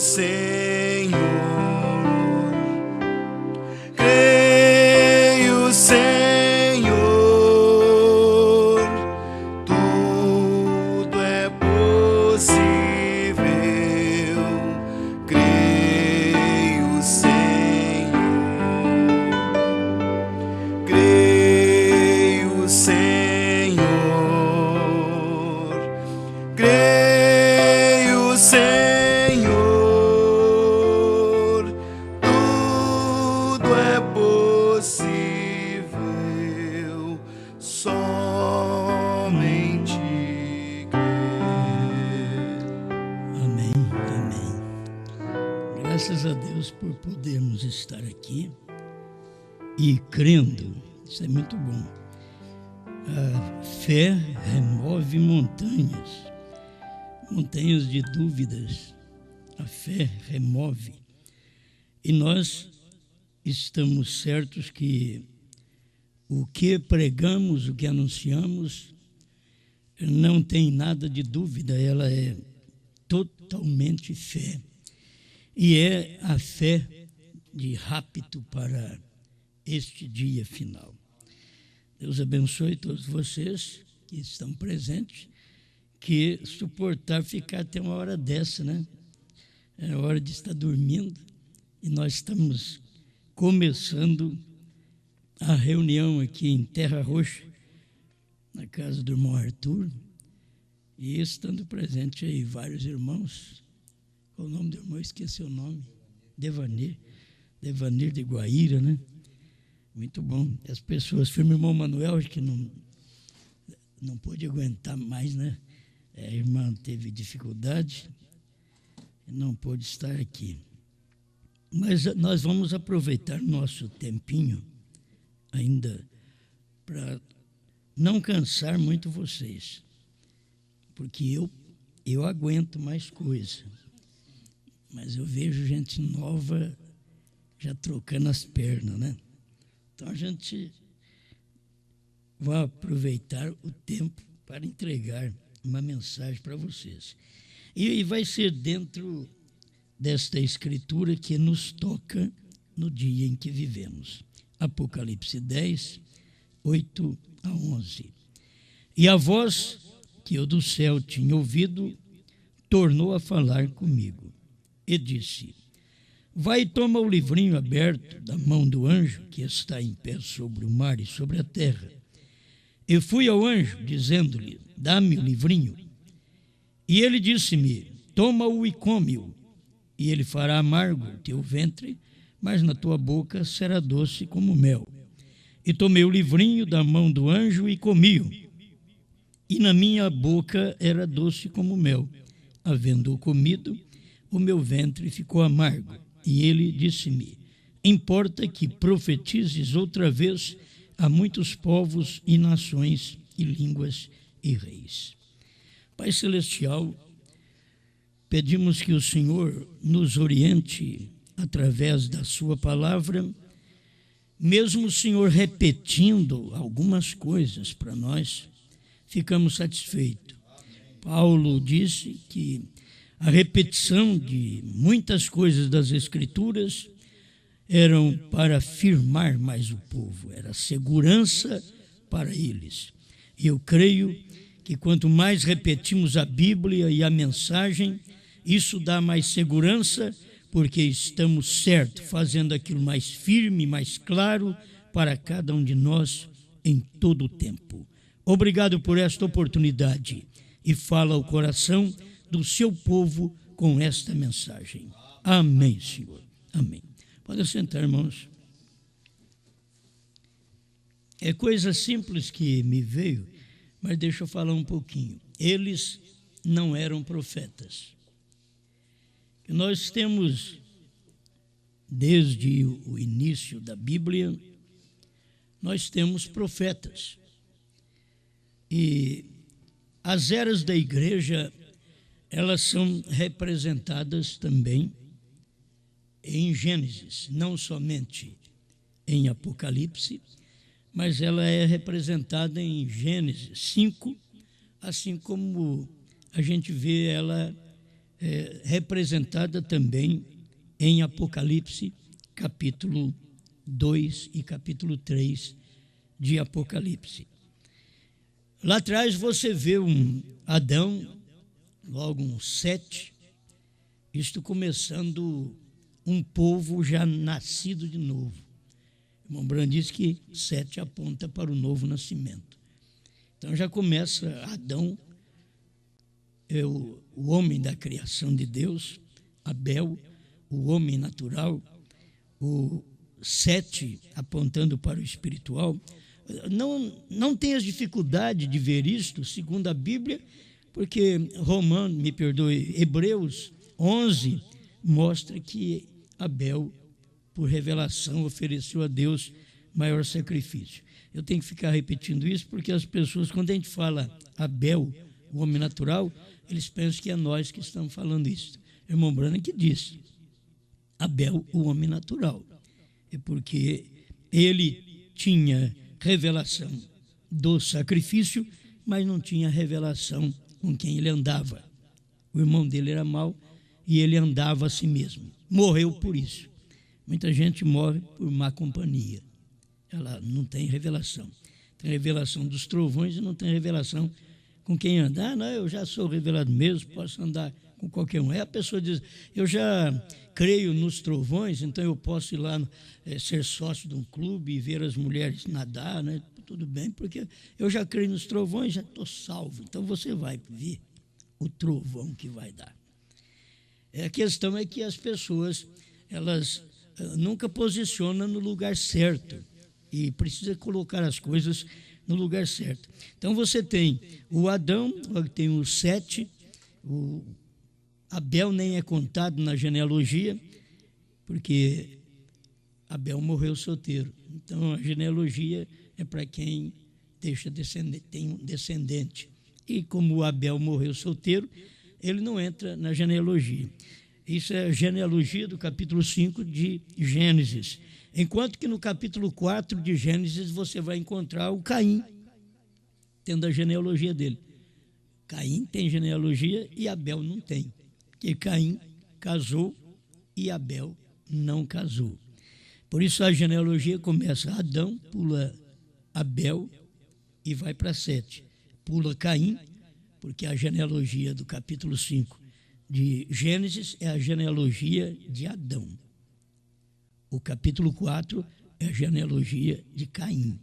Senhor, creio, Senhor, tudo é possível. Creio, Senhor, creio, Senhor, creio, Senhor, tudo é possível, somente crer. Amém, amém. Graças a Deus por podermos estar aqui e crendo. Isso é muito bom. A fé remove montanhas, montanhas de dúvidas. A fé remove. E nós estamos certos que o que pregamos, o que anunciamos, não tem nada de dúvida, ela é totalmente fé. E é a fé de rapto para este dia final. Deus abençoe todos vocês que estão presentes, que suportar ficar até uma hora dessa, né? É hora de estar dormindo e nós estamos começando a reunião aqui em Terra Roxa, na casa do irmão Arthur, e estando presente aí vários irmãos. Qual o nome do irmão? Esqueci o nome. Devanir de Guaíra, né? Muito bom. As pessoas, firme irmão Manuel, que não pôde aguentar mais, né? A irmã teve dificuldade e não pôde estar aqui. Mas nós vamos aproveitar nosso tempinho ainda para não cansar muito vocês, porque eu aguento mais coisa, mas eu vejo gente nova já trocando as pernas, né? Então a gente vai aproveitar o tempo para entregar uma mensagem para vocês. E vai ser dentro desta escritura que nos toca no dia em que vivemos. Apocalipse 10, 8 a 11. E a voz que eu do céu tinha ouvido tornou a falar comigo e disse: vai e toma o livrinho aberto da mão do anjo que está em pé sobre o mar e sobre a terra. Eu fui ao anjo, dizendo-lhe: dá-me o livrinho. E ele disse-me: toma-o e come-o, e ele fará amargo o teu ventre, mas na tua boca será doce como mel. E tomei o livrinho da mão do anjo e comi-o, e na minha boca era doce como mel. Havendo-o comido, o meu ventre ficou amargo. E ele disse-me: importa que profetizes outra vez a muitos povos e nações e línguas e reis. Pai Celestial, pedimos que o Senhor nos oriente através da sua palavra, mesmo o Senhor repetindo algumas coisas para nós, ficamos satisfeitos. Paulo disse que a repetição de muitas coisas das Escrituras eram para firmar mais o povo, era segurança para eles. E eu creio que quanto mais repetimos a Bíblia e a mensagem, isso dá mais segurança, porque estamos certos, fazendo aquilo mais firme, mais claro para cada um de nós em todo o tempo. Obrigado por esta oportunidade e fala ao coração do seu povo com esta mensagem. Amém, Senhor. Amém. Pode sentar, irmãos. É coisa simples que me veio, mas deixa eu falar um pouquinho. Eles não eram profetas. Nós temos, desde o início da Bíblia, nós temos profetas. E as eras da igreja, elas são representadas também em Gênesis, não somente em Apocalipse, mas ela é representada em Gênesis 5, assim como a gente vê ela representada também em Apocalipse, capítulo 2 e capítulo 3 de Apocalipse. Lá atrás você vê um Adão, logo um Sete, isto começando um povo já nascido de novo. O irmão Branham diz que Sete aponta para o novo nascimento. Então já começa Adão, o homem da criação de Deus, Abel, o homem natural, o Sete apontando para o espiritual. Não tenhas dificuldade de ver isto, segundo a Bíblia, porque Hebreus 11 mostra que Abel, por revelação, ofereceu a Deus maior sacrifício. Eu tenho que ficar repetindo isso porque as pessoas, quando a gente fala Abel, o homem natural, eles pensam que é nós que estamos falando isso. O irmão Branham que disse, Abel, o homem natural. É porque ele tinha revelação do sacrifício, mas não tinha revelação com quem ele andava. O irmão dele era mau e ele andava a si mesmo. Morreu por isso. Muita gente morre por má companhia. Ela não tem revelação. Tem revelação dos trovões e não tem revelação com quem anda. Não, eu já sou revelado mesmo, posso andar com qualquer um. Aí a pessoa diz, eu já creio nos trovões, então eu posso ir lá ser sócio de um clube e ver as mulheres nadar, né? Tudo bem, porque eu já creio nos trovões, já estou salvo. Então você vai ver o trovão que vai dar. A questão é que as pessoas, elas nunca posicionam no lugar certo e precisa colocar as coisas no lugar certo. Então você tem o Adão, tem o Sete, o Abel nem é contado na genealogia, porque Abel morreu solteiro. Então a genealogia é para quem tem um descendente. E como o Abel morreu solteiro, ele não entra na genealogia. Isso é a genealogia do capítulo 5 de Gênesis. Enquanto que no capítulo 4 de Gênesis você vai encontrar o Caim, tendo a genealogia dele. Caim tem genealogia e Abel não tem. Porque Caim casou e Abel não casou. Por isso a genealogia começa Adão, pula Abel e vai para Sete. Pula Caim, porque a genealogia do capítulo 5 de Gênesis é a genealogia de Adão. O capítulo 4 é a genealogia de Caim.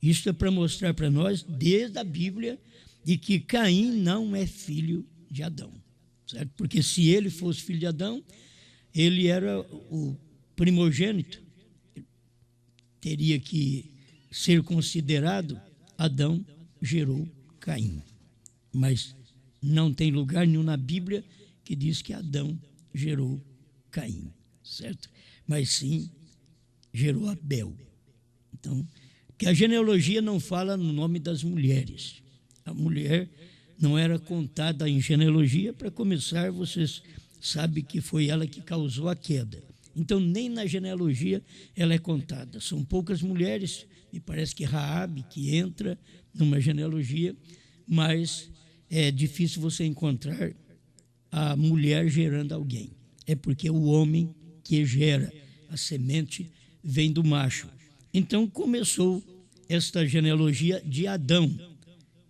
Isso é para mostrar para nós, desde a Bíblia, de que Caim não é filho de Adão. Certo? Porque se ele fosse filho de Adão, ele era o primogênito, teria que ser considerado. Adão gerou Caim. Mas não tem lugar nenhum na Bíblia que diz que Adão gerou Caim, certo? Mas sim, gerou Abel. Então, que a genealogia não fala no nome das mulheres. A mulher não era contada em genealogia. Para começar, vocês sabem que foi ela que causou a queda. Então, nem na genealogia ela é contada. São poucas mulheres, me parece que Raabe, que entra numa genealogia, mas é difícil você encontrar a mulher gerando alguém. É porque o homem que gera a semente vem do macho. Então começou esta genealogia de Adão,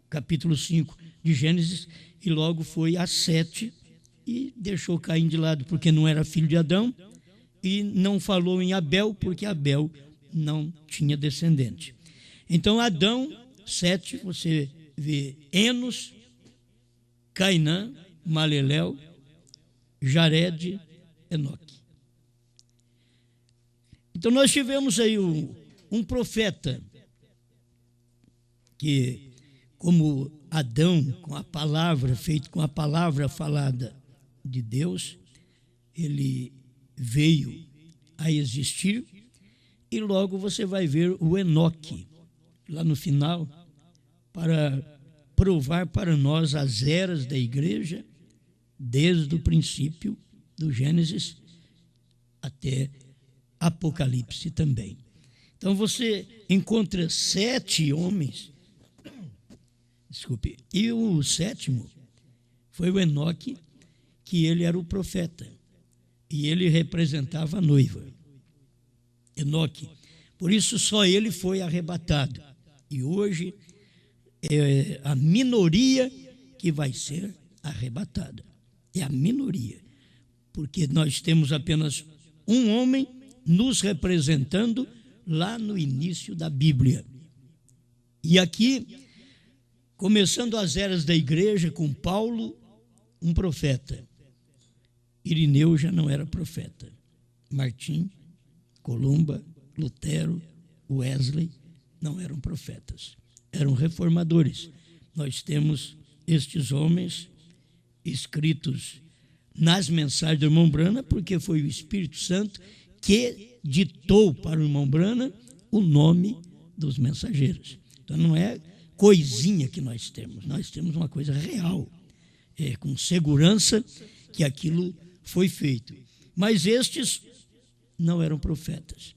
capítulo 5 de Gênesis, e logo foi a Sete e deixou Caim de lado, porque não era filho de Adão, e não falou em Abel, porque Abel não tinha descendente. Então Adão, Sete, você vê Enos, Cainã, Maleléu, Jared, Enoque. Então nós tivemos aí um profeta que, como Adão, com a palavra, feito com a palavra falada de Deus, ele veio a existir, e logo você vai ver o Enoque, lá no final, para provar para nós as eras da igreja, desde o princípio do Gênesis até Apocalipse também. Então você encontra 7 homens, e o sétimo foi o Enoque, que ele era o profeta e ele representava a noiva, Enoque. Por isso só ele foi arrebatado. E hoje é a minoria que vai ser arrebatada. É a minoria. Porque nós temos apenas um homem nos representando lá no início da Bíblia. E aqui, começando as eras da igreja com Paulo, um profeta. Irineu já não era profeta. Martim, Columba, Lutero, Wesley não eram profetas, eram reformadores. Nós temos estes homens escritos nas mensagens do irmão Brana, porque foi o Espírito Santo que ditou para o irmão Brana o nome dos mensageiros. Então não é coisinha que nós temos uma coisa real, com segurança que aquilo foi feito. Mas estes não eram profetas.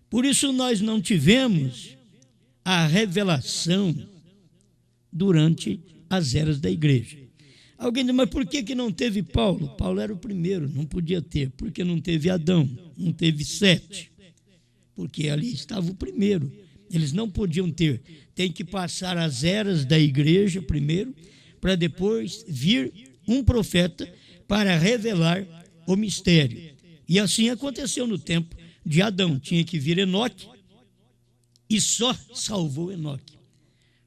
Por isso nós não tivemos a revelação durante as eras da igreja. Alguém diz, mas por que não teve Paulo? Paulo era o primeiro, não podia ter. Porque não teve Adão, não teve Sete. Porque ali estava o primeiro. Eles não podiam ter. Tem que passar as eras da igreja primeiro, para depois vir um profeta para revelar o mistério. E assim aconteceu no tempo de Adão. Tinha que vir Enoque e só salvou Enoque.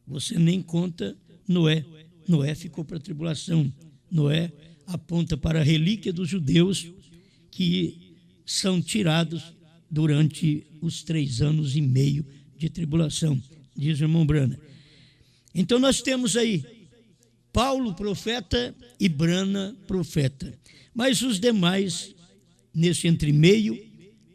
Você nem conta Noé. Noé ficou para a tribulação. Noé aponta para a relíquia dos judeus que são tirados durante os 3 anos e meio de tribulação, diz o irmão Brana. Então nós temos aí Paulo profeta e Brana profeta. Mas os demais, nesse entremeio,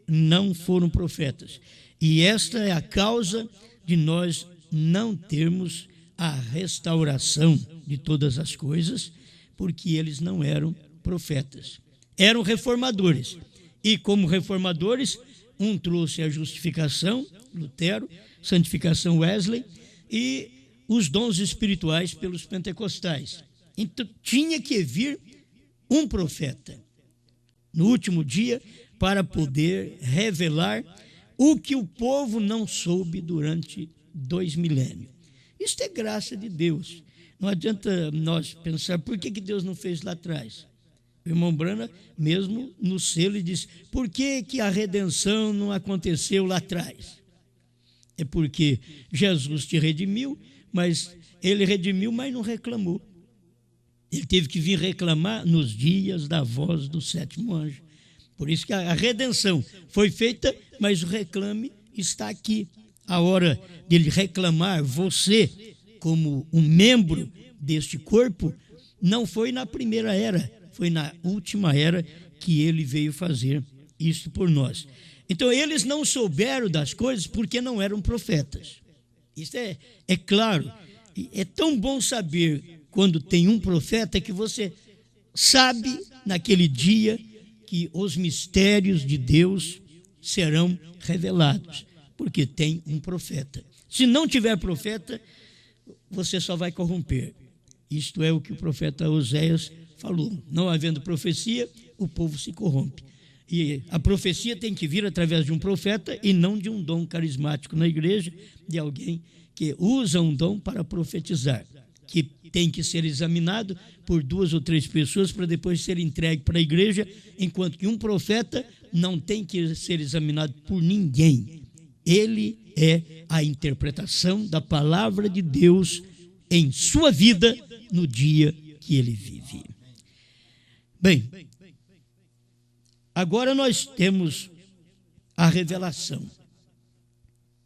não foram profetas. E esta é a causa de nós não termos a restauração de todas as coisas, porque eles não eram profetas. Eram reformadores. E como reformadores, um trouxe a justificação, Lutero, santificação, Wesley, e os dons espirituais pelos pentecostais. Então tinha que vir um profeta no último dia para poder revelar o que o povo não soube durante 2 milênios. Isso é graça de Deus. Não adianta nós pensar por que Deus não fez lá atrás. O irmão Brana, mesmo no selo, ele diz, por que a redenção não aconteceu lá atrás? É porque Jesus te redimiu, mas ele redimiu, mas não reclamou. Ele teve que vir reclamar nos dias da voz do 7º anjo. Por isso que a redenção foi feita, mas o reclame está aqui. A hora dele reclamar, você, como um membro deste corpo, não foi na primeira era, foi na última era que ele veio fazer isso por nós. Então, eles não souberam das coisas porque não eram profetas. Isso é claro. É tão bom saber quando tem um profeta que você sabe naquele dia que os mistérios de Deus serão revelados, porque tem um profeta. Se não tiver profeta, você só vai corromper. Isto é o que o profeta Oséias falou. Não havendo profecia, o povo se corrompe. E a profecia tem que vir através de um profeta e não de um dom carismático na igreja, de alguém que usa um dom para profetizar, que tem que ser examinado por 2 ou 3 pessoas para depois ser entregue para a igreja, enquanto que um profeta não tem que ser examinado por ninguém. Ele é a interpretação da palavra de Deus em sua vida no dia que ele vive. Bem, agora nós temos a revelação.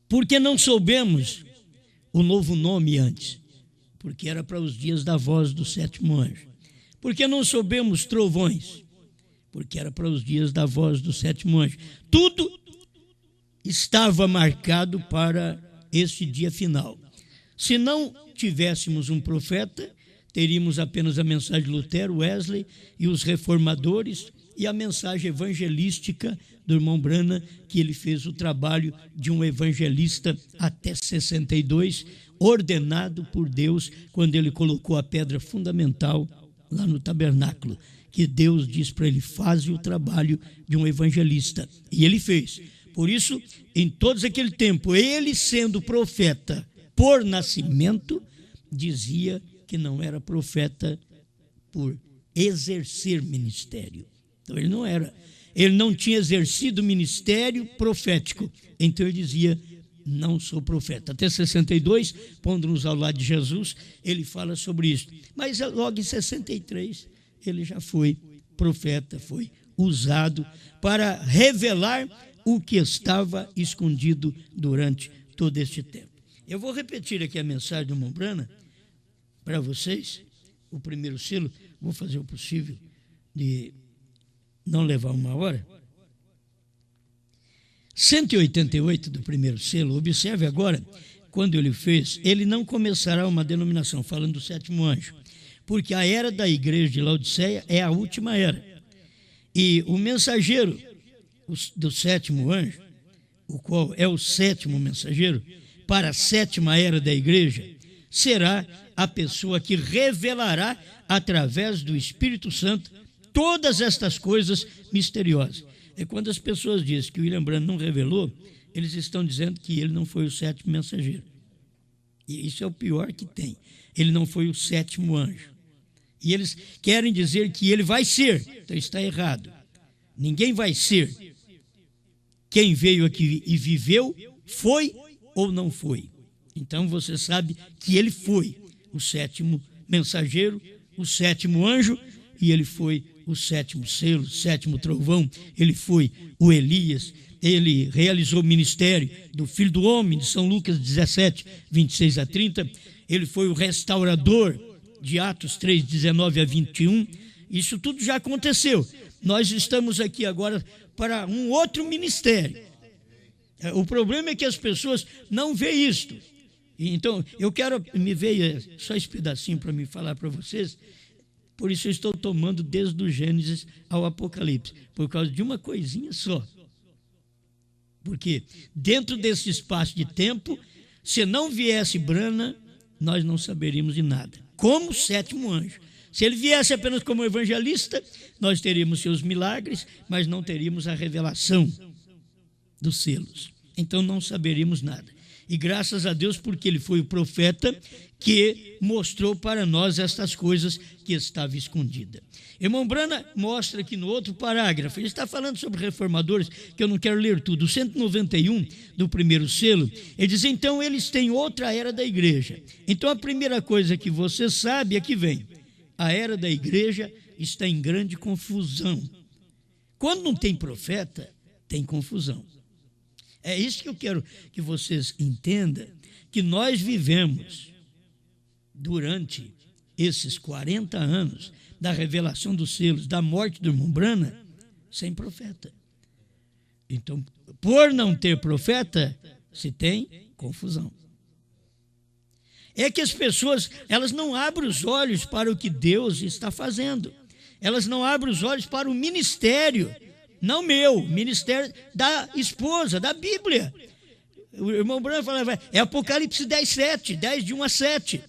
Porque não soubemos o novo nome antes? Porque era para os dias da voz do 7º anjo. Porque não soubemos trovões? Porque era para os dias da voz do 7º anjo. Tudo estava marcado para este dia final. Se não tivéssemos um profeta, teríamos apenas a mensagem de Lutero, Wesley e os reformadores e a mensagem evangelística do irmão Brana, que ele fez o trabalho de um evangelista até 62, ordenado por Deus quando ele colocou a pedra fundamental lá no tabernáculo, que Deus diz para ele: faze o trabalho de um evangelista. E ele fez. Por isso, em todo aquele tempo, ele sendo profeta por nascimento, dizia que não era profeta por exercer ministério. Então ele não era. Ele não tinha exercido ministério profético. Então ele dizia: não sou profeta. Até 62, pondo-nos ao lado de Jesus, ele fala sobre isso. Mas logo em 63, ele já foi profeta, foi usado para revelar o que estava escondido durante todo este tempo. Eu vou repetir aqui a mensagem do Mombrana para vocês, o primeiro selo. Vou fazer o possível de não levar uma hora. 188 do primeiro selo. Observe agora, quando ele fez, ele não começará uma denominação, falando do sétimo anjo, porque a era da igreja de Laodiceia é a última era. E o mensageiro do sétimo anjo, o qual é o sétimo mensageiro, para a sétima era da igreja, será a pessoa que revelará através do Espírito Santo todas estas coisas misteriosas. É quando as pessoas dizem que o William Branham não revelou, eles estão dizendo que ele não foi o sétimo mensageiro. E isso é o pior que tem. Ele não foi o sétimo anjo. E eles querem dizer que ele vai ser. Então está errado. Ninguém vai ser. Quem veio aqui e viveu, foi ou não foi. Então você sabe que ele foi o sétimo mensageiro, o sétimo anjo, e ele foi o sétimo selo, o sétimo trovão. Ele foi o Elias. Ele realizou o ministério do Filho do Homem, de São Lucas 17, 26 a 30. Ele foi o restaurador, de Atos 3, 19 a 21. Isso tudo já aconteceu. Nós estamos aqui agora para um outro ministério. O problema é que as pessoas não veem isto. Então, eu quero, me veio só esse pedacinho para me falar para vocês. Por isso eu estou tomando desde o Gênesis ao Apocalipse, por causa de uma coisinha só. Porque dentro desse espaço de tempo, se não viesse Brana, nós não saberíamos de nada. Como o sétimo anjo. Se ele viesse apenas como evangelista, nós teríamos seus milagres, mas não teríamos a revelação dos selos. Então não saberíamos nada. E graças a Deus, porque ele foi o profeta que mostrou para nós estas coisas que estavam escondidas. Irmão Brana mostra aqui no outro parágrafo, ele está falando sobre reformadores, que eu não quero ler tudo, o 191 do primeiro selo, ele diz: então eles têm outra era da igreja. Então a primeira coisa que você sabe é que vem: a era da igreja está em grande confusão. Quando não tem profeta, tem confusão. É isso que eu quero que vocês entendam, que nós vivemos durante esses 40 anos da revelação dos selos, da morte do irmão Brana, sem profeta. Então, por não ter profeta, se tem confusão. É que as pessoas, elas não abrem os olhos para o que Deus está fazendo. Elas não abrem os olhos para o ministério, não meu, ministério da esposa, da Bíblia. O irmão Brana falava, é Apocalipse 10, 7, 10 de 1 a 7.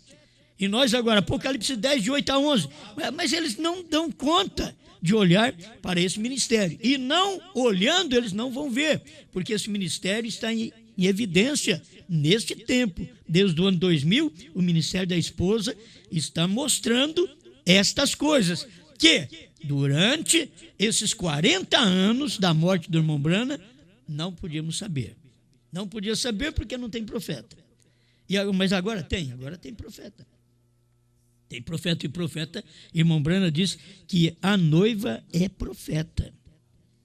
E nós agora, Apocalipse 10, de 8 a 11. Mas eles não dão conta de olhar para esse ministério. E não olhando, eles não vão ver, porque esse ministério está em evidência neste tempo. Desde o ano 2000, o Ministério da Esposa está mostrando estas coisas, que durante esses 40 anos da morte do irmão Brana, não podíamos saber. Não podia saber porque não tem profeta. Mas agora tem profeta. Tem profeta e profeta. Irmão Brana diz que a noiva é profeta.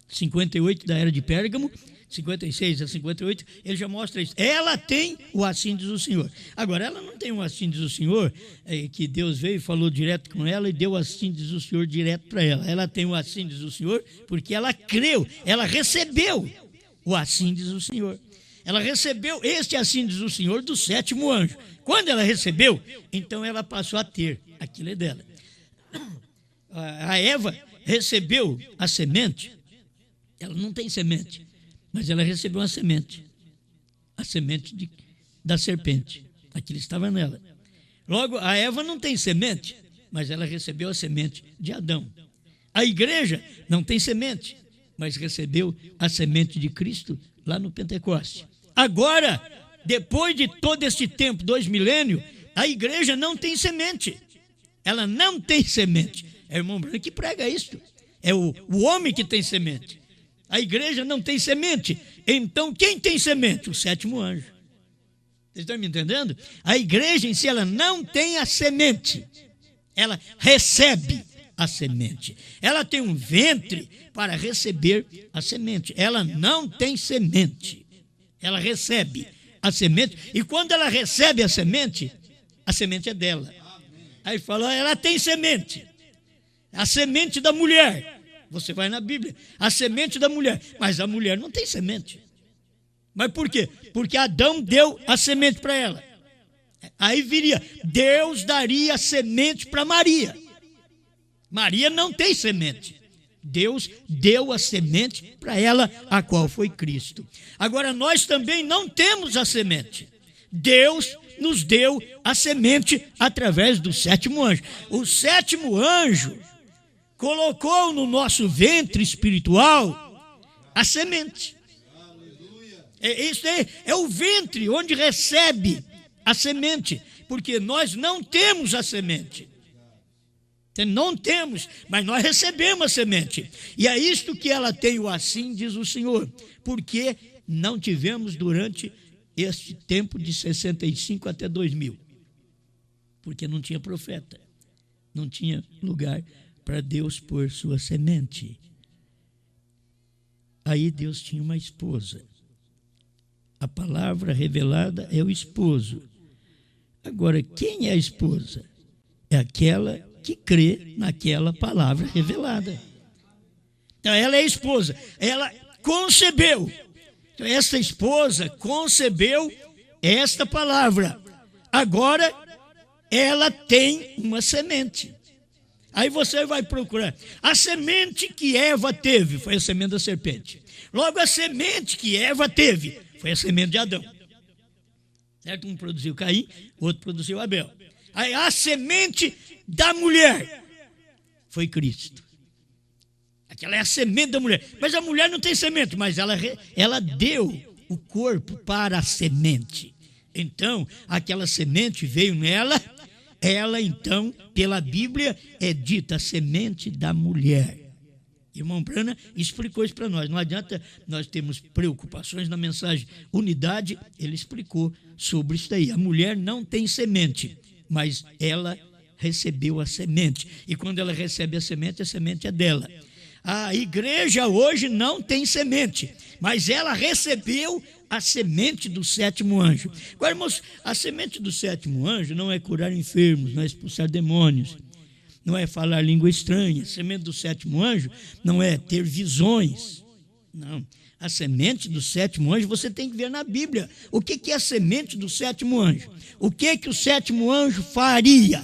58 da era de Pérgamo, 56 a 58, ele já mostra isso. Ela tem o assim diz o Senhor. Agora, ela não tem o assim diz o Senhor, que Deus veio e falou direto com ela e deu o assim diz o Senhor direto para ela. Ela tem o assim diz o Senhor porque ela creu, ela recebeu o assim diz o Senhor. Ela recebeu este assim diz o Senhor do sétimo anjo. Quando ela recebeu, então ela passou a ter. Aquilo é dela. A Eva recebeu a semente. Ela não tem semente, mas ela recebeu a semente da serpente. Aquilo estava nela. Logo, a Eva não tem semente, mas ela recebeu a semente de Adão. A igreja não tem semente, mas recebeu a semente de Cristo lá no Pentecoste. Agora, depois de todo esse tempo, 2 milênios, a igreja não tem semente. Ela não tem semente. É o irmão Branco que prega isso. É o homem que tem semente. A igreja não tem semente. Então, quem tem semente? O 7º anjo. Vocês estão me entendendo? A igreja em si, ela não tem a semente. Ela recebe a semente. Ela tem um ventre para receber a semente. Ela não tem semente. Ela recebe a semente. E quando ela recebe a semente é dela. Aí fala, ela tem semente. A semente da mulher. Você vai na Bíblia. A semente da mulher. Mas a mulher não tem semente. Mas por quê? Porque Adão deu a semente para ela. Aí viria, Deus daria a semente para Maria. Maria não tem semente. Deus deu a semente para ela, a qual foi Cristo. Agora, nós também não temos a semente. Deus nos deu a semente através do 7º anjo. O 7º anjo colocou no nosso ventre espiritual a semente. Isso é o ventre onde recebe a semente, porque nós não temos a semente. Não temos, mas nós recebemos a semente. E é isto que ela tem o assim, diz o Senhor, porque não tivemos durante este tempo de 65 até 2000. Porque não tinha profeta, não tinha lugar para Deus pôr sua semente. Aí Deus tinha uma esposa. A palavra revelada é o esposo. Agora, quem é a esposa? É aquela que crê naquela palavra revelada. Então, ela é a esposa. Ela concebeu. Então, esta esposa concebeu esta palavra. Agora, ela tem uma semente. Aí você vai procurar. A semente que Eva teve foi a semente da serpente. Logo, a semente que Eva teve foi a semente de Adão. Certo? Um produziu Caim, o outro produziu Abel. Aí a semente da mulher foi Cristo. Aquela é a semente da mulher. Mas a mulher não tem semente, mas ela deu o corpo para a semente. Então, aquela semente veio nela. Ela, então, pela Bíblia, é dita a semente da mulher. Irmão Brana explicou isso para nós. Não adianta nós termos preocupações na mensagem Unidade. Ele explicou sobre isso daí. A mulher não tem semente, mas ela recebeu a semente. E quando ela recebe a semente é dela. A igreja hoje não tem semente, mas ela recebeu a semente do 7º anjo. Agora, irmãos, a semente do 7º anjo não é curar enfermos, não é expulsar demônios, não é falar língua estranha. A semente do 7º anjo não é ter visões. Não. A semente do 7º anjo você tem que ver na Bíblia. O que é a semente do 7º anjo? O que o 7º anjo faria?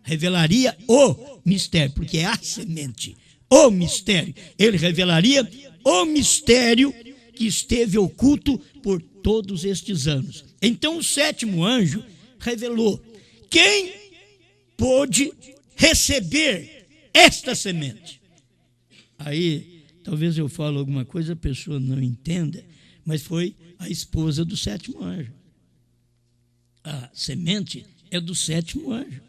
Revelaria o mistério, porque é a semente. O mistério. Ele revelaria o mistério que esteve oculto por todos estes anos. Então o 7º anjo revelou quem pôde receber esta semente. Aí, talvez eu fale alguma coisa, a pessoa não entenda, mas foi a esposa do 7º anjo. A semente é do 7º anjo.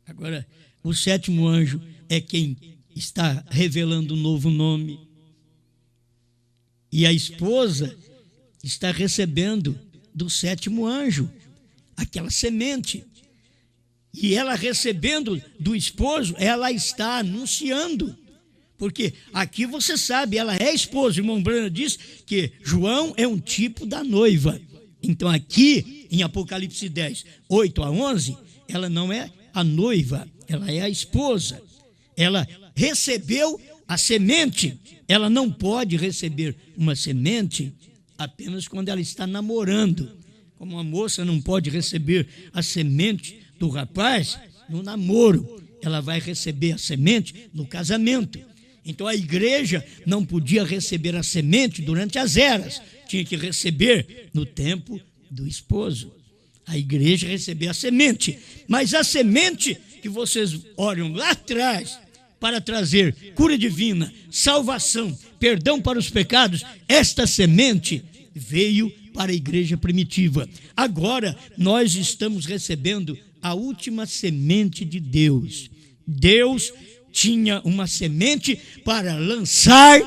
Agora, o 7º anjo é quem está revelando um novo nome. E a esposa está recebendo do 7º anjo aquela semente. E ela recebendo do esposo, ela está anunciando. Porque aqui você sabe, ela é esposa. O irmão Brana diz que João é um tipo da noiva. Então aqui, em Apocalipse 10, 8 a 11, ela não é a noiva, ela é a esposa. Ela recebeu a semente. Ela não pode receber uma semente apenas quando ela está namorando. Como uma moça não pode receber a semente do rapaz no namoro, ela vai receber a semente no casamento. Então a igreja não podia receber a semente durante as eras, tinha que receber no tempo do esposo. A igreja recebeu a semente, mas a semente que vocês olham lá atrás, para trazer cura divina, salvação, perdão para os pecados, esta semente veio para a igreja primitiva. Agora nós estamos recebendo a última semente de Deus. Deus tinha uma semente para lançar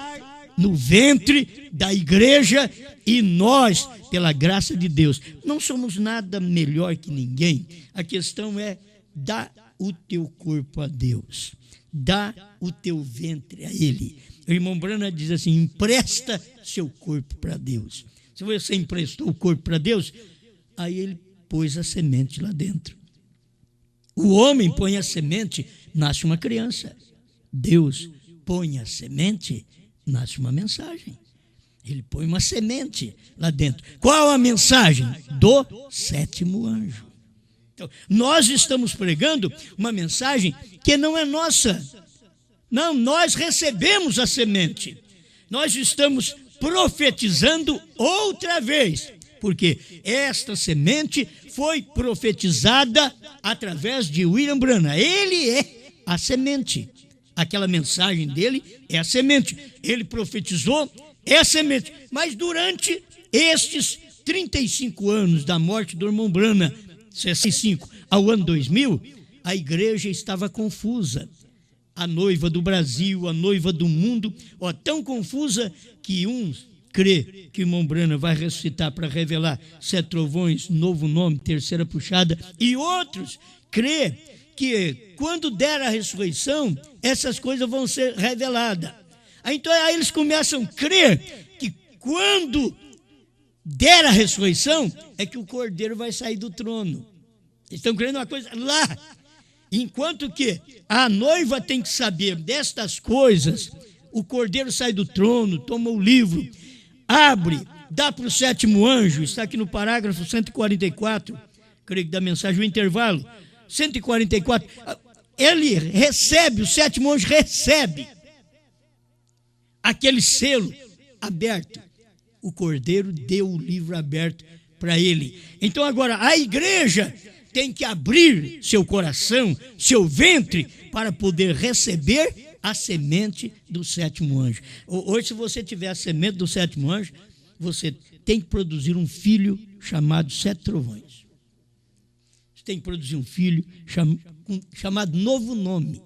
no ventre da igreja e nós, pela graça de Deus, não somos nada melhor que ninguém. A questão é: dá o teu corpo a Deus, dá o teu ventre a Ele. O irmão Branham diz assim: empresta seu corpo para Deus. Se você emprestou o corpo para Deus, aí Ele pôs a semente lá dentro. O homem põe a semente, nasce uma criança. Deus põe a semente, nasce uma mensagem. Ele põe uma semente lá dentro. Qual a mensagem? Do sétimo anjo. Então, nós estamos pregando uma mensagem que não é nossa. Não, nós recebemos a semente. Nós estamos profetizando outra vez, porque esta semente foi profetizada através de William Branham. Ele é a semente. Aquela mensagem dele é a semente. Ele profetizou, é a semente. Mas durante estes 35 anos da morte do irmão Branham, 65 ao ano 2000, a igreja estava confusa. A noiva do Brasil, a noiva do mundo, tão confusa que uns crê que o irmão Branham vai ressuscitar para revelar 7 trovões, novo nome, terceira puxada, e outros crê que quando der a ressurreição, essas coisas vão ser reveladas. Então aí eles começam a crer que quando der a ressurreição, é que o cordeiro vai sair do trono. Eles estão crendo uma coisa lá. Enquanto que a noiva tem que saber destas coisas, o cordeiro sai do trono, toma o livro, abre, dá para o sétimo anjo, está aqui no parágrafo 144, creio que da mensagem, o intervalo, 144, ele recebe, o sétimo anjo recebe aquele selo aberto. O cordeiro deu o livro aberto para ele. Então agora a igreja tem que abrir seu coração, seu ventre, para poder receber a semente do sétimo anjo. Hoje, se você tiver a semente do sétimo anjo, você tem que produzir um filho chamado 7 trovões. Você tem que produzir um filho chamado novo nome,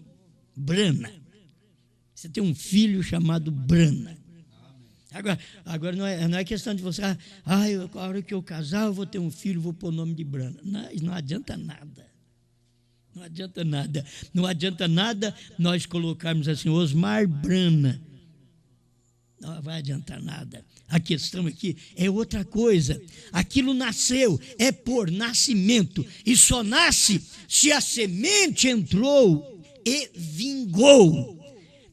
Branham. Você tem um filho chamado Branham. Agora não é questão de você, a hora que eu casar, eu vou ter um filho, vou pôr o nome de Branham. Não adianta nada. Não adianta nada. Não adianta nada nós colocarmos assim, Osmar Branham. Não vai adiantar nada. A questão aqui é outra coisa. Aquilo nasceu, é por nascimento. E só nasce se a semente entrou e vingou.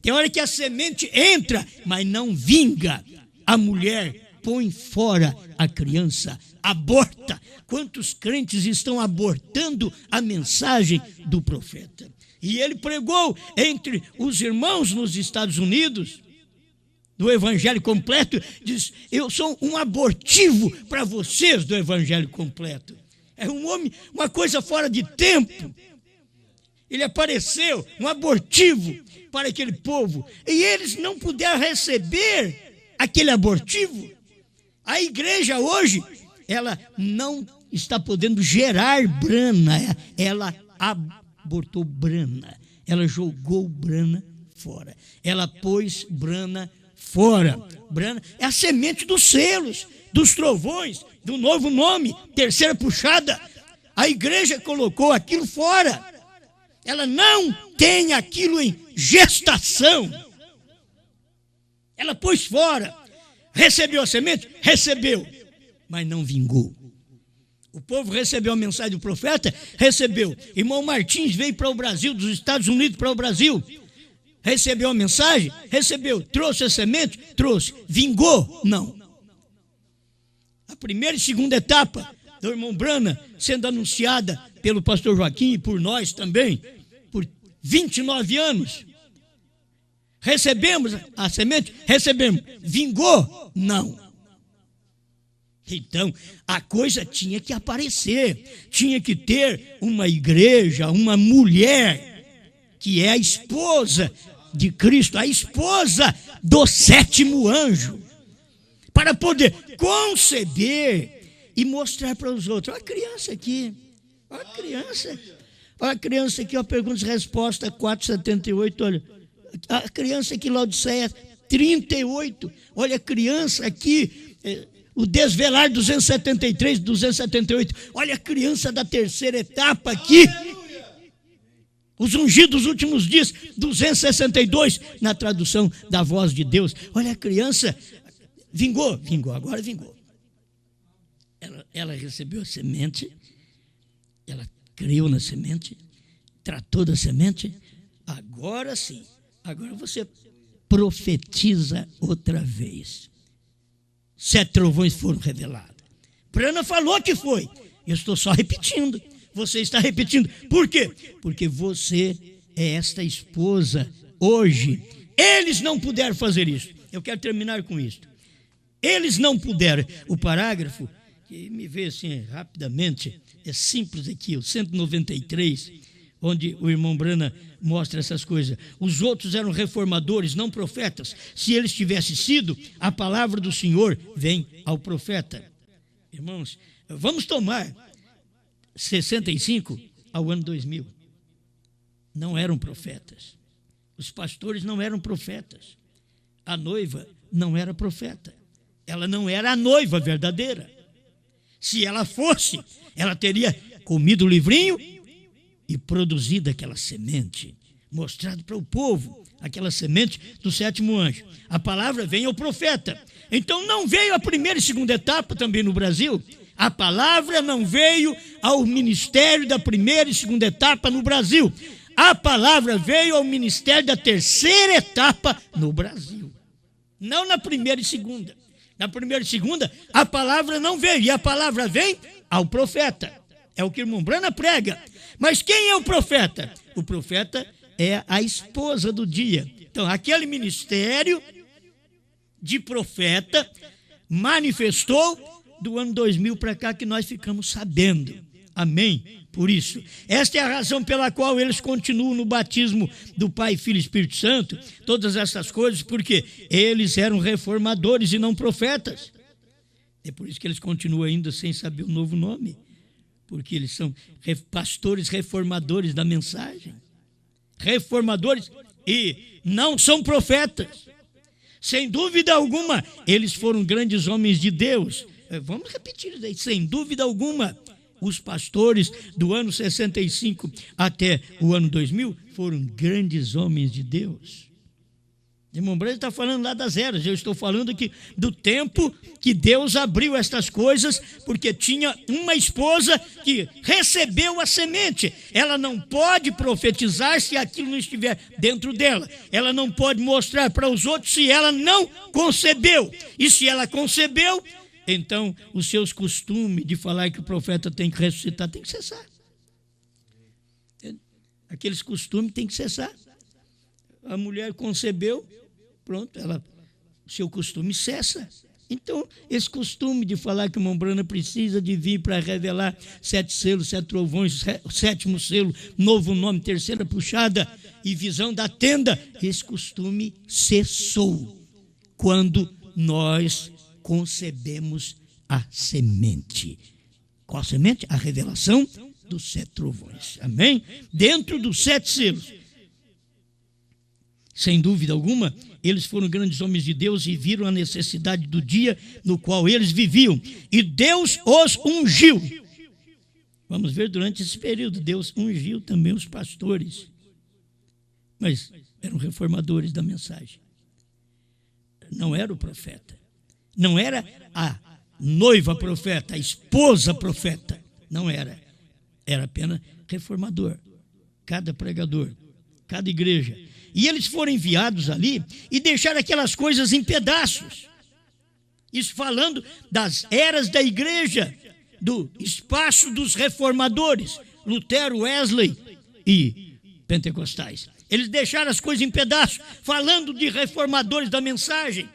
Tem hora que a semente entra, mas não vinga. A mulher põe fora a criança, aborta. Quantos crentes estão abortando a mensagem do profeta? E ele pregou entre os irmãos nos Estados Unidos, do evangelho completo, diz: eu sou um abortivo para vocês do evangelho completo. É um homem, uma coisa fora de tempo. Ele apareceu, um abortivo para aquele povo, e eles não puderam receber aquele abortivo. A igreja hoje, ela não está podendo gerar Branham, ela abortou Branham, ela jogou Branham fora, ela pôs Branham fora. Branham é a semente dos selos, dos trovões, do novo nome, terceira puxada. A igreja colocou aquilo fora. Ela não tem aquilo em gestação. Ela pôs fora. Recebeu a semente? Recebeu. Mas não vingou. O povo recebeu a mensagem do profeta? Recebeu. Irmão Martins veio para o Brasil, dos Estados Unidos para o Brasil. Recebeu a mensagem? Recebeu. Trouxe a semente? Trouxe. Vingou? Não. A primeira e segunda etapa do irmão Branham sendo anunciada pelo pastor Joaquim e por nós também, por 29 anos. Recebemos a semente? Recebemos. Vingou? Não. Então, a coisa tinha que aparecer, tinha que ter uma igreja, uma mulher que é a esposa de Cristo, a esposa do sétimo anjo, para poder conceber e mostrar para os outros. Olha a criança aqui, olha a criança aqui, ó, perguntas e respostas 4,78, olha, a criança aqui, Laodiceia 38, olha a criança aqui, o Desvelar 273, 278, olha a criança da terceira etapa aqui, os ungidos dos últimos dias, 262, na tradução da Voz de Deus. Olha a criança, vingou, agora vingou. Ela recebeu a semente, ela creu na semente, tratou da semente, agora sim, agora você profetiza outra vez. 7 trovões foram revelados. Prana falou que foi, eu estou só repetindo. Você está repetindo. Por quê? Porque você é esta esposa hoje. Eles não puderam fazer isso. Eu quero terminar com isso. Eles não puderam. O parágrafo, que me vê assim rapidamente, é simples aqui, o 193, onde o irmão Brana mostra essas coisas. Os outros eram reformadores, não profetas. Se eles tivessem sido, a palavra do Senhor vem ao profeta. Irmãos, vamos tomar 65 ao ano 2000, não eram profetas, os pastores não eram profetas, a noiva não era profeta, ela não era a noiva verdadeira. Se ela fosse, ela teria comido o livrinho e produzido aquela semente, mostrado para o povo aquela semente do sétimo anjo. A palavra vem ao profeta. Então não veio a primeira e segunda etapa também no Brasil. A palavra não veio ao ministério da primeira e segunda etapa no Brasil. A palavra veio ao ministério da terceira etapa no Brasil. Não na primeira e segunda. Na primeira e segunda, a palavra não veio. E a palavra vem ao profeta. É o que o irmão Brana prega. Mas quem é o profeta? O profeta é a esposa do dia. Então, aquele ministério de profeta manifestou do ano 2000 para cá que nós ficamos sabendo. Amém? Por isso, esta é a razão pela qual eles continuam no batismo do Pai, Filho e Espírito Santo, todas essas coisas, porque eles eram reformadores e não profetas. É por isso que eles continuam ainda sem saber o novo nome, porque eles são pastores reformadores da mensagem. Reformadores e não são profetas. Sem dúvida alguma, eles foram grandes homens de Deus. Vamos repetir isso aí, sem dúvida alguma. Os pastores do ano 65 até o ano 2000 foram grandes homens de Deus. O irmão Brana está falando lá das eras, eu estou falando aqui do tempo que Deus abriu estas coisas, porque tinha uma esposa que recebeu a semente. Ela não pode profetizar se aquilo não estiver dentro dela. Ela não pode mostrar para os outros se ela não concebeu. E se ela concebeu, então os seus costumes de falar que o profeta tem que ressuscitar tem que cessar. Aqueles costumes têm que cessar. A mulher concebeu, pronto, o seu costume cessa. Então, esse costume de falar que o irmão Brana precisa de vir para revelar 7 selos, 7 trovões, 7º selo, novo nome, terceira puxada e visão da tenda, esse costume cessou quando nós concebemos a semente. Qual semente? A revelação dos 7 trovões. Amém? Dentro dos 7 selos. Sem dúvida alguma, eles foram grandes homens de Deus e viram a necessidade do dia no qual eles viviam. E Deus os ungiu. Vamos ver durante esse período, Deus ungiu também os pastores. Mas eram reformadores da mensagem. Não era o profeta. Não era a noiva profeta, a esposa profeta. Não era. Era apenas reformador. Cada pregador, cada igreja. E eles foram enviados ali e deixaram aquelas coisas em pedaços. Isso falando das eras da igreja, do espaço dos reformadores, Lutero, Wesley e pentecostais. Eles deixaram as coisas em pedaços, falando de reformadores da mensagem.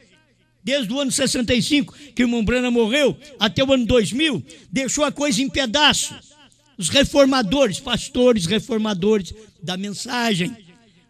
Desde o ano 65, que o irmão Brana morreu, até o ano 2000, deixou a coisa em pedaços. Os reformadores, pastores reformadores da mensagem.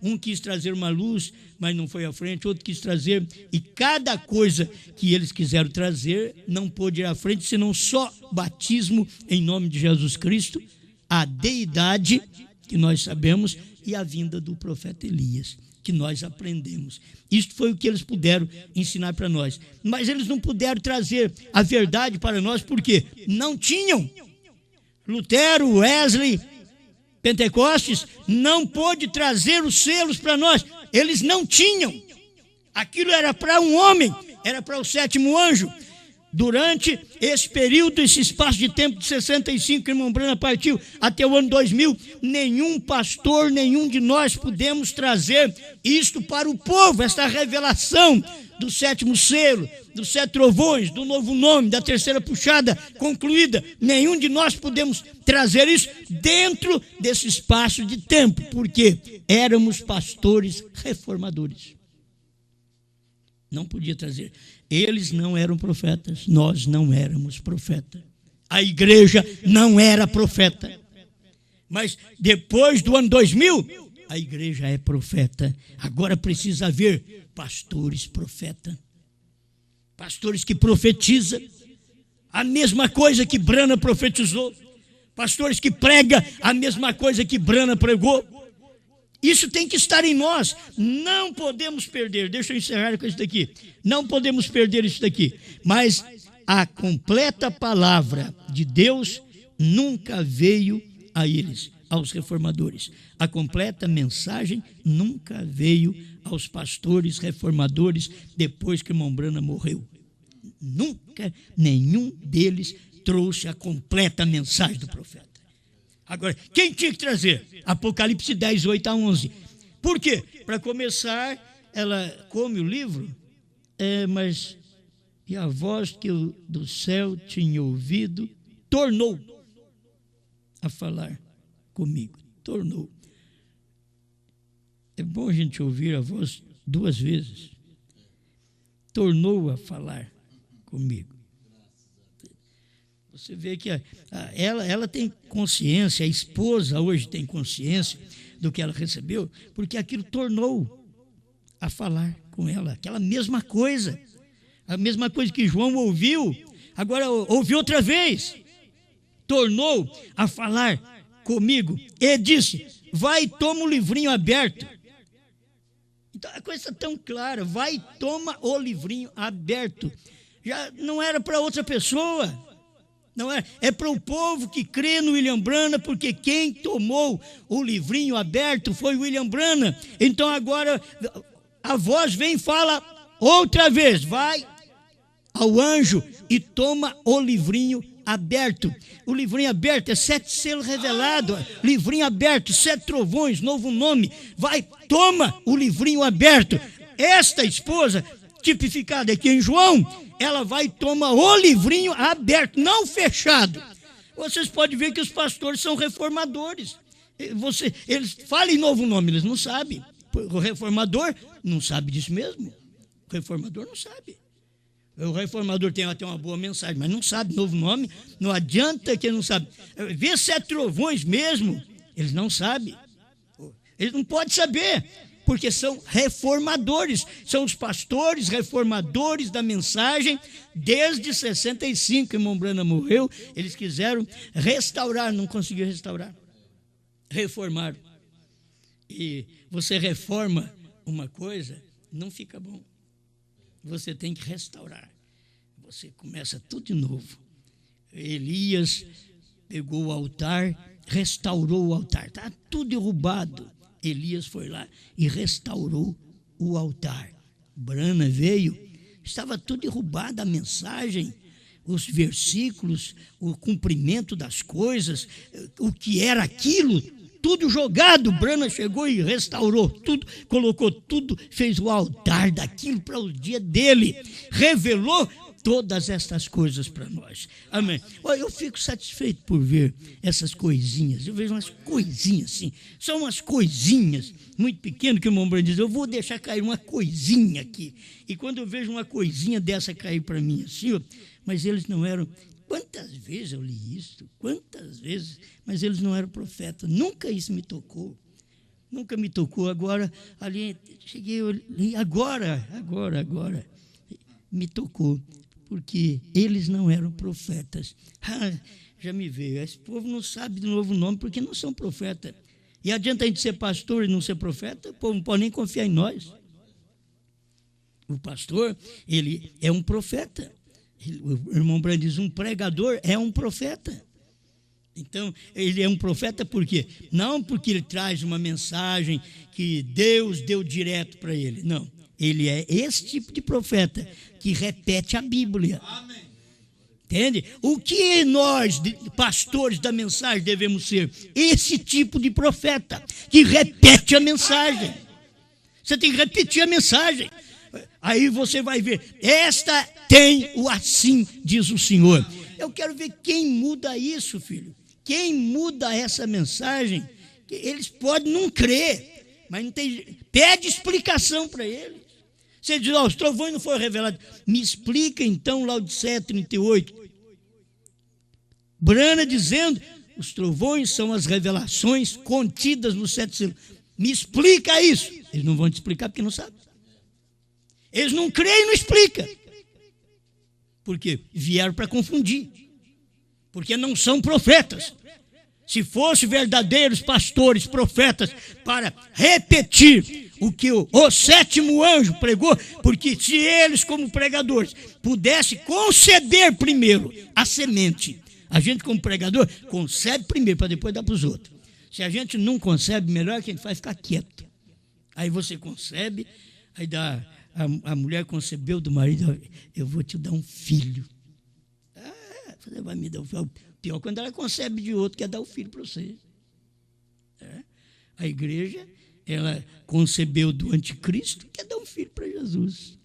um quis trazer uma luz, mas não foi à frente, outro quis trazer, e cada coisa que eles quiseram trazer não pôde ir à frente, senão só batismo em nome de Jesus Cristo, a deidade, que nós sabemos, e a vinda do profeta Elias, que nós aprendemos. Isto foi o que eles puderam ensinar para nós. Mas eles não puderam trazer a verdade para nós, porque não tinham. Lutero, Wesley, Pentecostes, não pôde trazer os selos para nós. Eles não tinham. Aquilo era para um homem, era para o sétimo anjo. Durante esse período, esse espaço de tempo de 65 que o irmão Branham partiu até o ano 2000, nenhum pastor, nenhum de nós pudemos trazer isto para o povo, esta revelação do sétimo selo, dos 7 trovões, do novo nome, da terceira puxada concluída. Nenhum de nós podemos trazer isso dentro desse espaço de tempo, porque éramos pastores reformadores. Não podia trazer. Eles não eram profetas, nós não éramos profeta. A igreja não era profeta. Mas depois do ano 2000, a igreja é profeta. Agora precisa haver pastores profeta. Pastores que profetizam a mesma coisa que Branham profetizou. Pastores que pregam a mesma coisa que Branham pregou. Isso tem que estar em nós. Não podemos perder. Deixa eu encerrar com isso daqui. Não podemos perder isso daqui. Mas a completa palavra de Deus nunca veio a eles, aos reformadores. A completa mensagem nunca veio aos pastores reformadores depois que o irmão Branham morreu. Nunca nenhum deles trouxe a completa mensagem do profeta. Agora, quem tinha que trazer? Apocalipse 10, 8 a 11. Por quê? Para começar, ela come o livro, mas e a voz que eu do céu tinha ouvido tornou a falar comigo. Tornou. É bom a gente ouvir a voz 2 vezes. Tornou a falar comigo. Você vê que ela tem consciência, a esposa hoje tem consciência do que ela recebeu, porque aquilo tornou a falar com ela, aquela mesma coisa, a mesma coisa que João ouviu, agora ouviu outra vez, tornou a falar comigo e disse, vai e toma o livrinho aberto. Então a coisa está tão clara, vai e toma o livrinho aberto. Já não era para outra pessoa. Não é para o povo que crê no William Branham, porque quem tomou o livrinho aberto foi o William Branham. Então agora a voz vem e fala outra vez, vai ao anjo e toma o livrinho aberto. O livrinho aberto é 7 selos revelados, livrinho aberto, 7 trovões, novo nome. Vai, toma o livrinho aberto. Esta esposa, tipificada aqui em João, ela vai e toma o livrinho aberto, não fechado. Vocês podem ver que os pastores são reformadores. Eles falam em novo nome, eles não sabem. O reformador não sabe disso mesmo. O reformador não sabe. O reformador tem até uma boa mensagem, mas não sabe novo nome. Não adianta que ele não sabe. Vê 7 trovões mesmo, eles não sabem. Eles não podem saber. Porque são reformadores, são os pastores reformadores da mensagem. Desde 65, o irmão Branham morreu, eles quiseram restaurar, não conseguiram restaurar, reformaram. E você reforma uma coisa, não fica bom, você tem que restaurar, você começa tudo de novo. Elias pegou o altar, restaurou o altar, está tudo derrubado. Elias foi lá e restaurou o altar. Branham veio, estava tudo derrubado, a mensagem, os versículos, o cumprimento das coisas, o que era aquilo, tudo jogado. Branham chegou e restaurou tudo, colocou tudo, fez o altar daquilo para o dia dele, revelou todas estas coisas para nós. Amém. Eu fico satisfeito por ver essas coisinhas. Eu vejo umas coisinhas assim. São umas coisinhas muito pequenas que o irmão Branham diz, eu vou deixar cair uma coisinha aqui. E quando eu vejo uma coisinha dessa cair para mim assim, mas eles não eram... Quantas vezes eu li isso? Quantas vezes? Mas eles não eram profetas. Nunca isso me tocou. Nunca me tocou. Agora, ali, cheguei, agora, me tocou. Porque eles não eram profetas. Já me veio. Esse povo não sabe do novo nome porque não são profetas. E adianta a gente ser pastor e não ser profeta? O povo não pode nem confiar em nós. O pastor, ele é um profeta. O irmão Brand diz, um pregador é um profeta. Então, ele é um profeta por quê? Não porque ele traz uma mensagem que Deus deu direto para ele. Não, ele é esse tipo de profeta que repete a Bíblia. Amém. Entende? O que nós, pastores da mensagem, devemos ser? Esse tipo de profeta que repete a mensagem. Você tem que repetir a mensagem. Aí você vai ver, esta tem o assim, diz o Senhor. Eu quero ver quem muda isso, filho. Quem muda essa mensagem, eles podem não crer, mas não tem. Pede explicação para eles. Você diz, os trovões não foram revelados. Me explica então Laodiceia 38. Brana dizendo, os trovões são as revelações contidas nos 7 selos. Me explica isso. Eles não vão te explicar porque não sabem. Eles não creem e não explicam. Por quê? Vieram para confundir. Porque não são profetas. Se fossem verdadeiros pastores, profetas, para repetir o que o 7º anjo pregou, porque se eles, como pregadores, pudessem conceder primeiro a semente, a gente, como pregador, concebe primeiro para depois dar para os outros. Se a gente não concebe, melhor que a gente vai ficar quieto. Aí você concebe, aí a mulher concebeu do marido, eu vou te dar um filho. Você vai me dar o filho. Pior quando ela concebe de outro, quer dar o filho para você. A igreja, ela concebeu do anticristo, quer dar um filho para Jesus.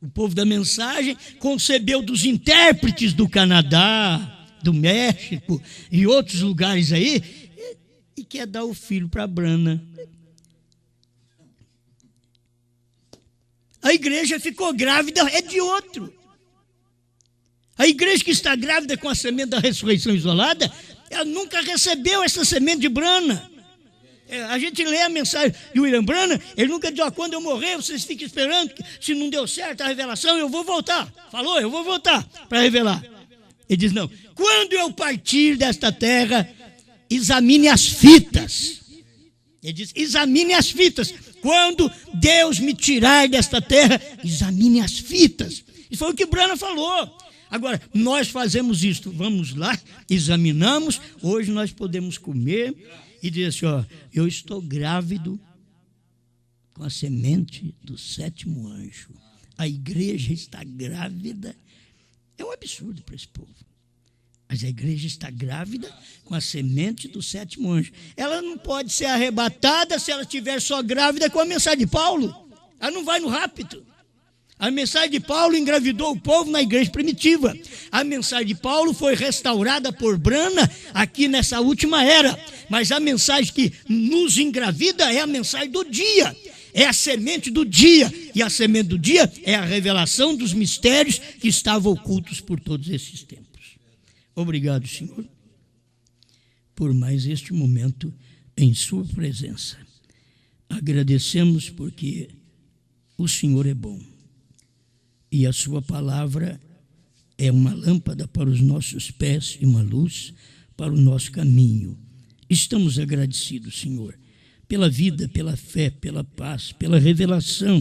O povo da mensagem concebeu dos intérpretes do Canadá, do México e outros lugares aí, e quer dar o filho para a Brana. A igreja ficou grávida, é de outro. A igreja que está grávida com a semente da ressurreição isolada, ela nunca recebeu essa semente de Brana. A gente lê a mensagem de William Branham, ele nunca diz, quando eu morrer, vocês fiquem esperando, se não deu certo a revelação, eu vou voltar. Falou, eu vou voltar para revelar. Ele diz, não, quando eu partir desta terra, examine as fitas. Ele diz, examine as fitas. Quando Deus me tirar desta terra, examine as fitas. Isso foi o que Branham falou. Agora, nós fazemos isto, vamos lá, examinamos, hoje nós podemos comer e dizer assim, eu estou grávido com a semente do 7º anjo. A igreja está grávida, é um absurdo para esse povo. Mas a igreja está grávida com a semente do 7º anjo. Ela não pode ser arrebatada se ela estiver só grávida com a mensagem de Paulo. Ela não vai no rápido. A mensagem de Paulo engravidou o povo na igreja primitiva. A mensagem de Paulo foi restaurada por Brana aqui nessa última era. Mas a mensagem que nos engravida é a mensagem do dia. É a semente do dia. E a semente do dia é a revelação dos mistérios que estavam ocultos por todos esses tempos. Obrigado, Senhor, por mais este momento em sua presença. Agradecemos porque o Senhor é bom. E a sua palavra é uma lâmpada para os nossos pés e uma luz para o nosso caminho. Estamos agradecidos, Senhor, pela vida, pela fé, pela paz, pela revelação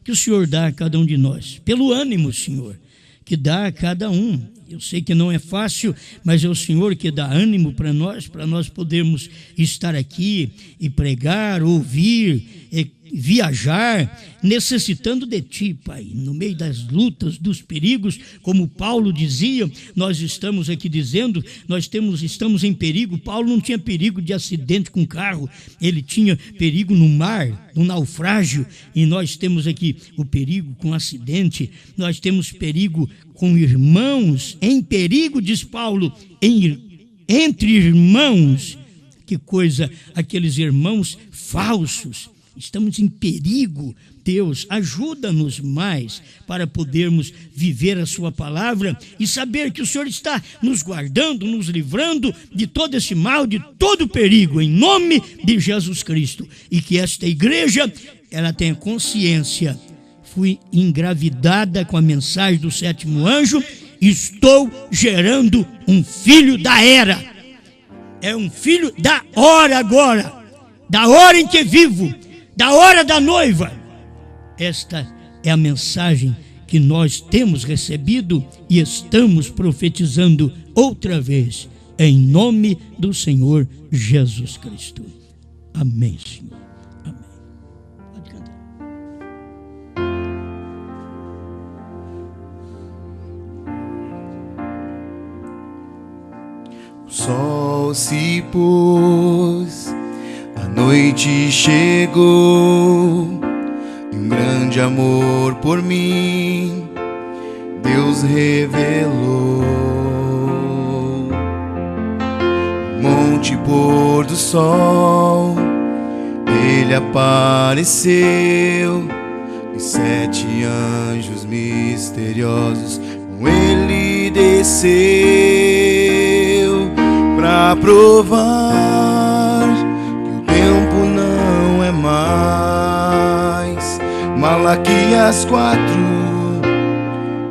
que o Senhor dá a cada um de nós, pelo ânimo, Senhor, que dá a cada um. Eu sei que não é fácil, mas é o Senhor que dá ânimo para nós podermos estar aqui e pregar, ouvir, viajar, necessitando de Ti, Pai. No meio das lutas, dos perigos, como Paulo dizia, nós estamos aqui dizendo, estamos em perigo. Paulo não tinha perigo de acidente com carro, ele tinha perigo no mar, no naufrágio, e nós temos aqui o perigo com acidente, nós temos perigo com irmãos, em perigo, diz Paulo, entre irmãos. Que coisa, aqueles irmãos falsos. Estamos em perigo Deus, ajuda-nos mais para podermos viver a sua palavra e saber que o Senhor está nos guardando, nos livrando de todo esse mal, de todo perigo, em nome de Jesus Cristo. E que esta igreja, ela tenha consciência: fui engravidada com a mensagem do sétimo anjo, estou gerando um filho da era. É um filho da hora agora, da hora em que vivo, da hora da noiva. Esta é a mensagem que nós temos recebido e estamos profetizando outra vez, em nome do Senhor Jesus Cristo. Amém, Senhor. Amém. Pode cantar. O sol se pôs, a noite chegou, e um grande amor por mim Deus revelou. Monte pôr do sol, Ele apareceu, e 7 anjos misteriosos com Ele desceu, pra provar que o tempo não é mais. Malaquias 4,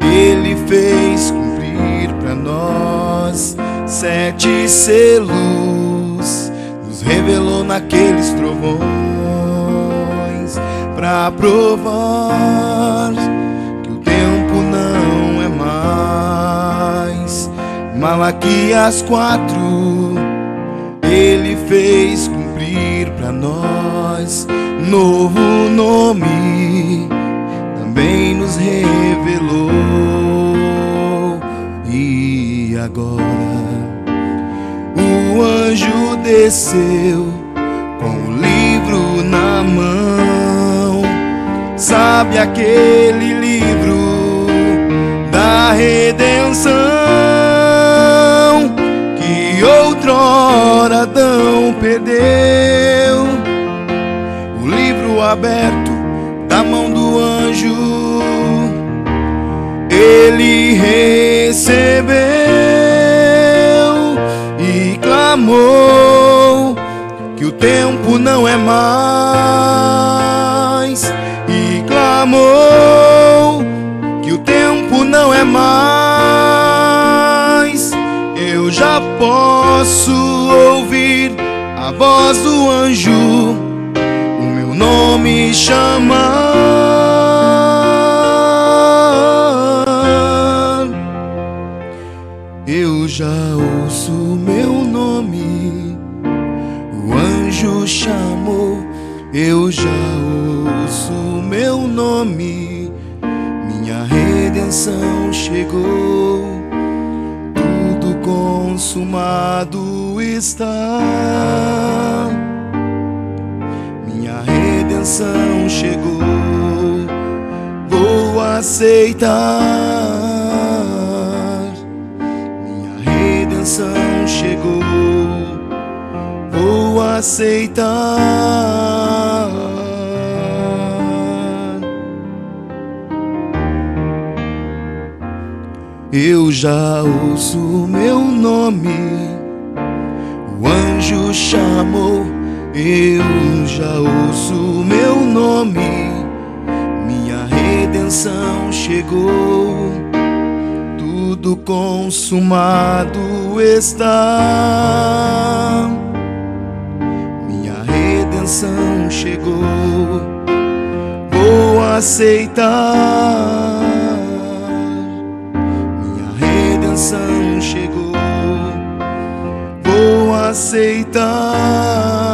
Ele fez cumprir pra nós. 7 selos nos revelou naqueles trovões, pra provar que o tempo não é mais. Malaquias 4, Ele fez cumprir pra nós. Novo nome também nos revelou. E agora o anjo desceu com o livro na mão. Sabe aquele livro da redenção que outrora Adão perdeu? O livro aberto da mão do anjo ele recebeu e clamou que o tempo não é mais. E clamou que o tempo não é mais. Eu já posso ouvir a voz do anjo o meu nome chamar. Eu já ouço meu nome, o anjo chamou. Eu já ouço meu nome, minha redenção chegou. Tudo consumado está, minha redenção chegou. Vou aceitar, minha redenção chegou. Vou aceitar. Eu já ouço meu nome, o anjo chamou. Eu já ouço meu nome, minha redenção chegou. Tudo consumado está, minha redenção chegou. Vou aceitar, minha redenção chegou. Vou aceitar.